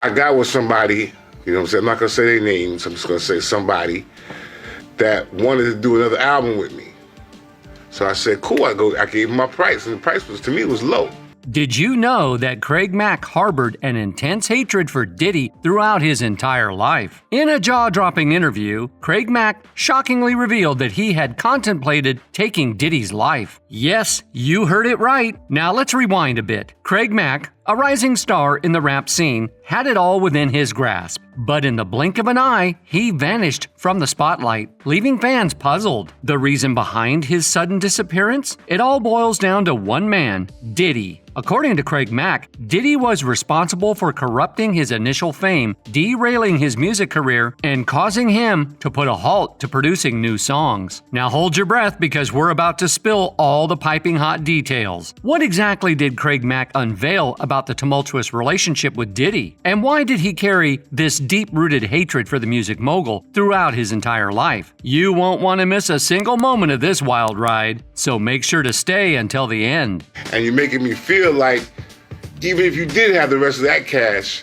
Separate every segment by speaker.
Speaker 1: I got with somebody, you know what I'm saying? I'm not going to say their names. I'm just going to say somebody that wanted to do another album with me. So I said, cool. I gave him my price, and the price was, to me, was low.
Speaker 2: Did you know that Craig Mack harbored an intense hatred for Diddy throughout his entire life? In a jaw-dropping interview, Craig Mack shockingly revealed that he had contemplated taking Diddy's life. Yes, you heard it right. Now let's rewind a bit. Craig Mack, a rising star in the rap scene, had it all within his grasp. But in the blink of an eye, he vanished from the spotlight, leaving fans puzzled. The reason behind his sudden disappearance? It all boils down to one man, Diddy. According to Craig Mack, Diddy was responsible for corrupting his initial fame, derailing his music career, and causing him to put a halt to producing new songs. Now hold your breath, because we're about to spill all the piping hot details. What exactly did Craig Mack unveil about the tumultuous relationship with Diddy? And why did he carry this deep-rooted hatred for the music mogul throughout his entire life? You won't want to miss a single moment of this wild ride, so make sure to stay until the end.
Speaker 1: And you're making me feel like even if you did have the rest of that cash,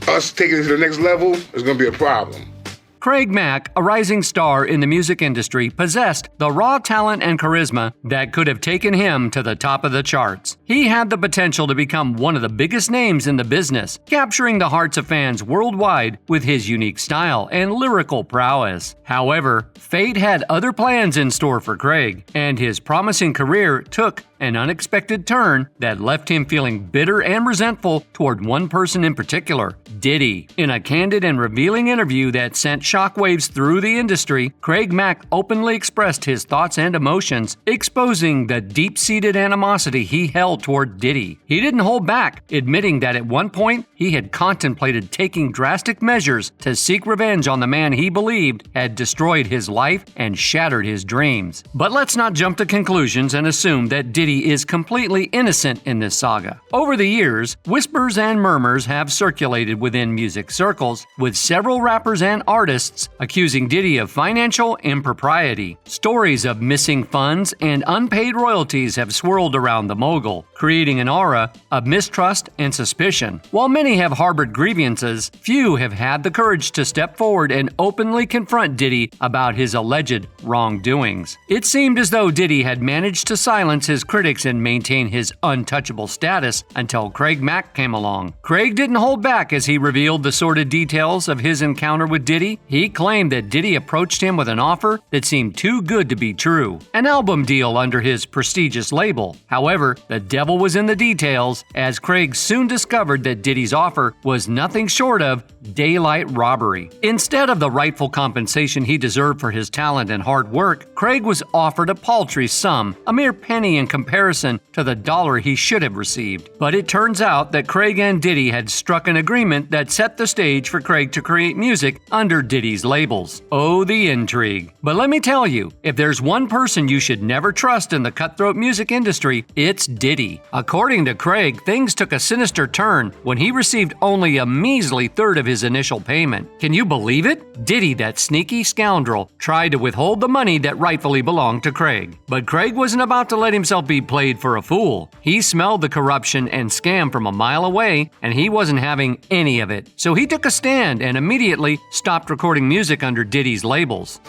Speaker 1: us taking it to the next level is going to be a problem.
Speaker 2: Craig Mack, a rising star in the music industry, possessed the raw talent and charisma that could have taken him to the top of the charts. He had the potential to become one of the biggest names in the business, capturing the hearts of fans worldwide with his unique style and lyrical prowess. However, fate had other plans in store for Craig, and his promising career took an unexpected turn that left him feeling bitter and resentful toward one person in particular, Diddy. In a candid and revealing interview that sent shockwaves through the industry, Craig Mack openly expressed his thoughts and emotions, exposing the deep-seated animosity he held toward Diddy. He didn't hold back, admitting that at one point he had contemplated taking drastic measures to seek revenge on the man he believed had destroyed his life and shattered his dreams. But let's not jump to conclusions and assume that Diddy is completely innocent in this saga. Over the years, whispers and murmurs have circulated within music circles, with several rappers and artists accusing Diddy of financial impropriety. Stories of missing funds and unpaid royalties have swirled around the mogul, creating an aura of mistrust and suspicion. While many have harbored grievances, few have had the courage to step forward and openly confront Diddy about his alleged wrongdoings. It seemed as though Diddy had managed to silence his critics and maintain his untouchable status until Craig Mack came along. Craig didn't hold back as he revealed the sordid details of his encounter with Diddy. He claimed that Diddy approached him with an offer that seemed too good to be true, an album deal under his prestigious label. However, the devil was in the details, as Craig soon discovered that Diddy's offer was nothing short of daylight robbery. Instead of the rightful compensation he deserved for his talent and hard work, Craig was offered a paltry sum, a mere penny in comparison to the dollar he should have received. But it turns out that Craig and Diddy had struck an agreement that set the stage for Craig to create music under Diddy's labels. Oh, the intrigue. But let me tell you, if there's one person you should never trust in the cutthroat music industry, it's Diddy. According to Craig, things took a sinister turn when he received only a measly third of his initial payment. Can you believe it? Diddy, that sneaky scoundrel, tried to withhold the money that rightfully belonged to Craig. But Craig wasn't about to let himself be played for a fool. He smelled the corruption and scam from a mile away, and he wasn't having any of it. So he took a stand and immediately stopped recording music under Diddy's labels.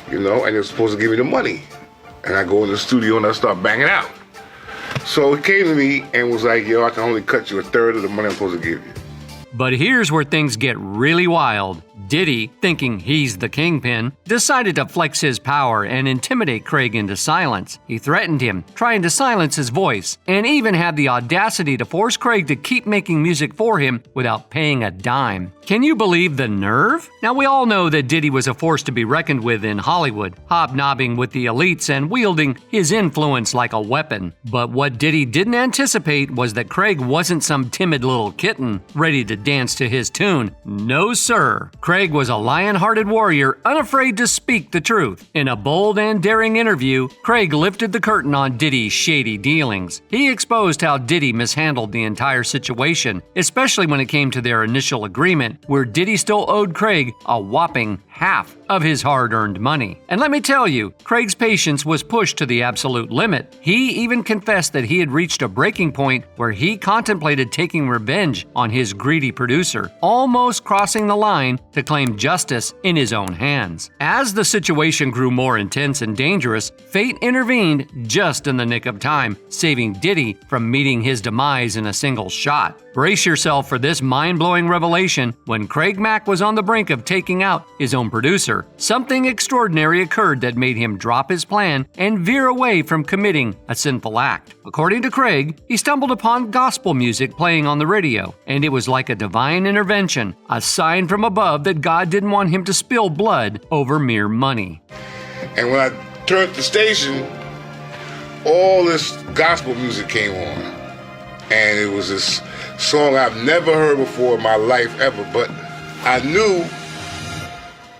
Speaker 1: And they're supposed to give me the money. And I go in the studio and I start banging out. So he came to me and was like, yo, I can only cut you a third of the money I'm supposed to give you.
Speaker 2: But here's where things get really wild. Diddy, thinking he's the kingpin, decided to flex his power and intimidate Craig into silence. He threatened him, trying to silence his voice, and even had the audacity to force Craig to keep making music for him without paying a dime. Can you believe the nerve? Now, we all know that Diddy was a force to be reckoned with in Hollywood, hobnobbing with the elites and wielding his influence like a weapon. But what Diddy didn't anticipate was that Craig wasn't some timid little kitten ready to dance to his tune. No, sir. Craig was a lion-hearted warrior, unafraid to speak the truth. In a bold and daring interview, Craig lifted the curtain on Diddy's shady dealings. He exposed how Diddy mishandled the entire situation, especially when it came to their initial agreement, where Diddy still owed Craig a whopping half of his hard-earned money. And let me tell you, Craig's patience was pushed to the absolute limit. He even confessed that he had reached a breaking point where he contemplated taking revenge on his greedy producer, almost crossing the line to claim justice in his own hands. As the situation grew more intense and dangerous, fate intervened just in the nick of time, saving Diddy from meeting his demise in a single shot. Brace yourself for this mind-blowing revelation. When Craig Mack was on the brink of taking out his own producer, something extraordinary occurred that made him drop his plan and veer away from committing a sinful act. According to Craig, he stumbled upon gospel music playing on the radio, and it was like a divine intervention, a sign from above that God didn't want him to spill blood over mere money.
Speaker 1: And when I turned the station, all this gospel music came on. And it was this song I've never heard before in my life ever, but I knew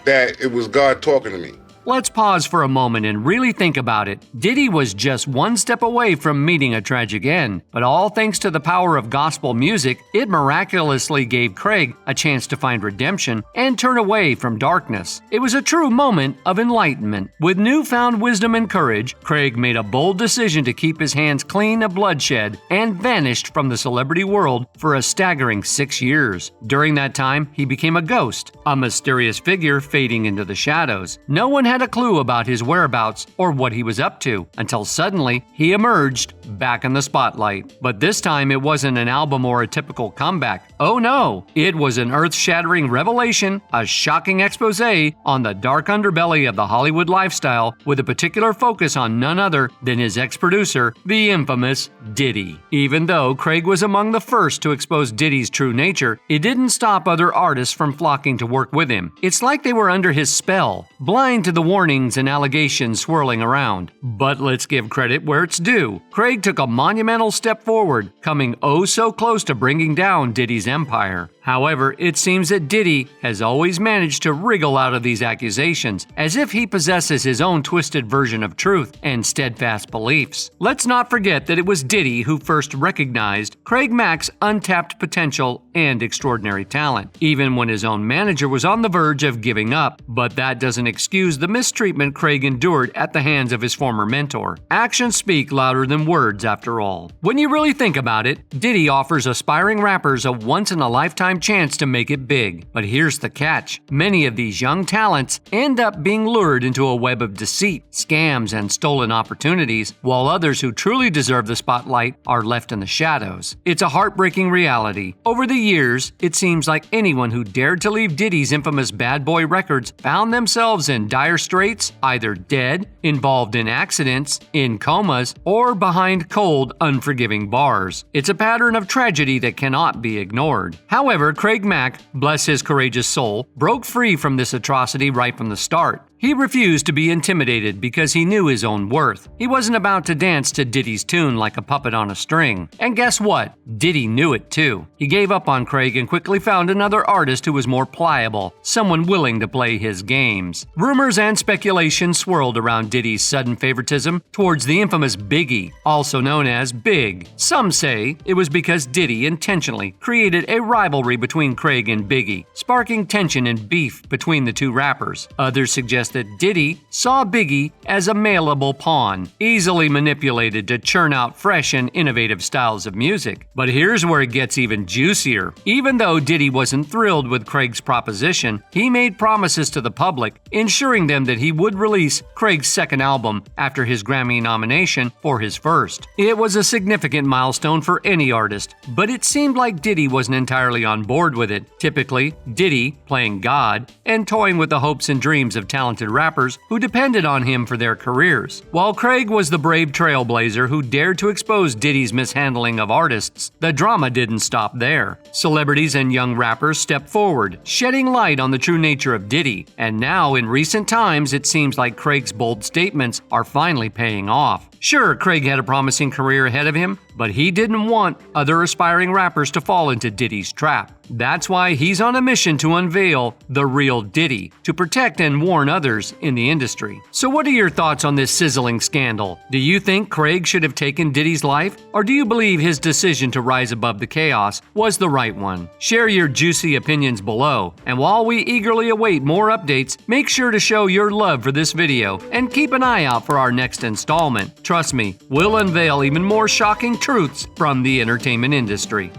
Speaker 1: that it was God talking to me.
Speaker 2: Let's pause for a moment and really think about it. Diddy was just one step away from meeting a tragic end, but all thanks to the power of gospel music, it miraculously gave Craig a chance to find redemption and turn away from darkness. It was a true moment of enlightenment. With newfound wisdom and courage, Craig made a bold decision to keep his hands clean of bloodshed and vanished from the celebrity world for a staggering 6 years. During that time, he became a ghost, a mysterious figure fading into the shadows. No one had a clue about his whereabouts or what he was up to until suddenly he emerged back in the spotlight. But this time it wasn't an album or a typical comeback. Oh no, it was an earth-shattering revelation, a shocking expose on the dark underbelly of the Hollywood lifestyle with a particular focus on none other than his ex-producer, the infamous Diddy. Even though Craig was among the first to expose Diddy's true nature, it didn't stop other artists from flocking to work with him. It's like they were under his spell, blind to the warnings and allegations swirling around. But let's give credit where it's due. Craig took a monumental step forward, coming oh so close to bringing down Diddy's empire. However, it seems that Diddy has always managed to wriggle out of these accusations, as if he possesses his own twisted version of truth and steadfast beliefs. Let's not forget that it was Diddy who first recognized Craig Mack's untapped potential and extraordinary talent, even when his own manager was on the verge of giving up. But that doesn't excuse the mistreatment Craig endured at the hands of his former mentor. Actions speak louder than words, after all. When you really think about it, Diddy offers aspiring rappers a once-in-a-lifetime chance to make it big. But here's the catch. Many of these young talents end up being lured into a web of deceit, scams, and stolen opportunities, while others who truly deserve the spotlight are left in the shadows. It's a heartbreaking reality. Over the years, it seems like anyone who dared to leave Diddy's infamous Bad Boy records found themselves in dire straits, either dead, involved in accidents, in comas, or behind cold, unforgiving bars. It's a pattern of tragedy that cannot be ignored. However, Craig Mack, bless his courageous soul, broke free from this atrocity right from the start. He refused to be intimidated because he knew his own worth. He wasn't about to dance to Diddy's tune like a puppet on a string. And guess what? Diddy knew it too. He gave up on Craig and quickly found another artist who was more pliable, someone willing to play his games. Rumors and speculation swirled around Diddy's sudden favoritism towards the infamous Biggie, also known as Big. Some say it was because Diddy intentionally created a rivalry between Craig and Biggie, sparking tension and beef between the two rappers. Others suggest that Diddy saw Biggie as a malleable pawn, easily manipulated to churn out fresh and innovative styles of music. But here's where it gets even juicier. Even though Diddy wasn't thrilled with Craig's proposition, he made promises to the public, ensuring them that he would release Craig's second album after his Grammy nomination for his first. It was a significant milestone for any artist, but it seemed like Diddy wasn't entirely on board with it. Typically, Diddy, playing God, and toying with the hopes and dreams of talented rappers who depended on him for their careers. While Craig was the brave trailblazer who dared to expose Diddy's mishandling of artists, the drama didn't stop there. Celebrities and young rappers stepped forward, shedding light on the true nature of Diddy, and now in recent times it seems like Craig's bold statements are finally paying off. Sure, Craig had a promising career ahead of him, but he didn't want other aspiring rappers to fall into Diddy's trap. That's why he's on a mission to unveil the real Diddy, to protect and warn others in the industry. So what are your thoughts on this sizzling scandal? Do you think Craig should have taken Diddy's life? Or do you believe his decision to rise above the chaos was the right one? Share your juicy opinions below. And while we eagerly await more updates, make sure to show your love for this video and keep an eye out for our next installment. Trust me, we'll unveil even more shocking truths from the entertainment industry.